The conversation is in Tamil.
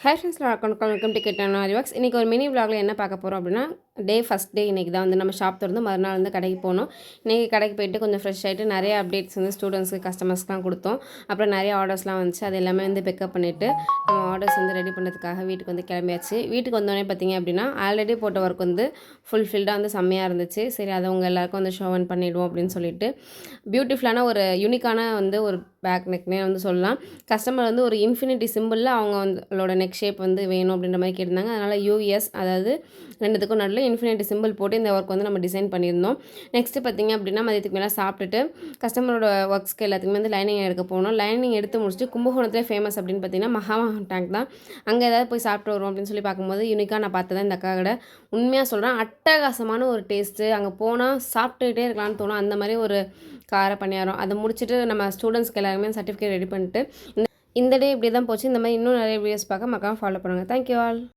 ஹேர் ஃப்ரெண்ட்ஸில் வெல்கம் டு கிட்டன் ஆரிவாக்ஸ். இன்றைக்கி ஒரு மினி விலாகில் என்ன பார்க்க போகிறோம் அப்படின்னா, ஃபஸ்ட் டே இன்றைக்கி தான் வந்து நம்ம ஷாப் திறந்து மறுநாள் வந்து கடைக்கு போனோம். இன்றைக்கி கடைக்கு போயிட்டு கொஞ்சம் ஃப்ரெஷ் ஆகிட்டு நிறைய அப்டேட்ஸ் வந்து ஸ்டூடெண்ட்ஸ்க்கு கஸ்டமர்ஸ்க்குலாம் கொடுத்தோம். அப்புறம் நிறைய ஆர்டர்ஸ்லாம் வந்துச்சு. அது எல்லாமே வந்து பிக்கப் பண்ணிவிட்டு நம்ம ஆர்டர்ஸ் வந்து ரெடி பண்ணுறதுக்காக வீட்டுக்கு வந்து கிளம்பியாச்சு. வீட்டுக்கு வந்தோடனே பார்த்திங்க அப்படின்னா ஆல்ரெடி போட்ட ஒர்க் வந்து ஃபுல்ஃபில்டாக வந்து செம்மையாக இருந்துச்சு. சரி, அதை உங்கள் எல்லாேருக்கும் வந்து ஷோ ஆன் பண்ணிவிடுவோம் அப்படின்னு சொல்லிட்டு பியூட்டிஃபுல்லான ஒரு யூனிக்கான வந்து ஒரு பேக் நெக்னே வந்து சொல்லலாம். கஸ்டமர் வந்து ஒரு இன்ஃபினிட்டி சிம்பிளில் அவங்களோட நெக் ஷேப் வந்து வேணும் அப்படின்ற மாதிரி கேட்டிருந்தாங்க. அதனால் யூஎஸ், அதாவது ரெண்டுத்துக்கும் நடுவில் இன்ஃபினிட்டி சிம்பிள் போட்டு இந்த ஒர்க் வந்து நம்ம டிசைன் பண்ணியிருந்தோம். நெக்ஸ்ட்டு பார்த்திங்க அப்படின்னா மதியத்துக்கு மேலே சாப்பிட்டுட்டு கஸ்டமரோட ஒர்க்ஸ்க்கு எல்லாத்துக்குமே வந்து லைனிங் எடுக்க போனோம். லைனிங் எடுத்து முடிச்சுட்டு கும்பகோணத்தில் ஃபேமஸ் அப்படின்னு பார்த்தீங்கன்னா மகாமகம் டேங்க் தான். அங்கே ஏதாவது போய் சாப்பிட்டு வருவோம் அப்படின்னு சொல்லி பார்க்கும்போது யூனிக்காக நான் பார்த்தது இந்த அக்கா கடை. உண்மையாக சொல்கிறேன், அட்டகாசமான ஒரு டேஸ்ட்டு. அங்கே போனால் சாப்பிட்டுக்கிட்டே இருக்கலாம்னு தோணும். அந்த மாதிரி ஒரு கார பணியாரம். அதை முடிச்சுட்டு நம்ம ஸ்டூடெண்ட்ஸ்க்கு எல்லாருமே சர்டிஃபிகேட் ரெடி பண்ணிட்டு இந்த டே இப்படி தான் போச்சு. இந்த மாதிரி இன்னும் நிறைய வீடியோஸ் பார்க்க மறக்காம ஃபாலோ பண்ணுங்கள். Thank you all.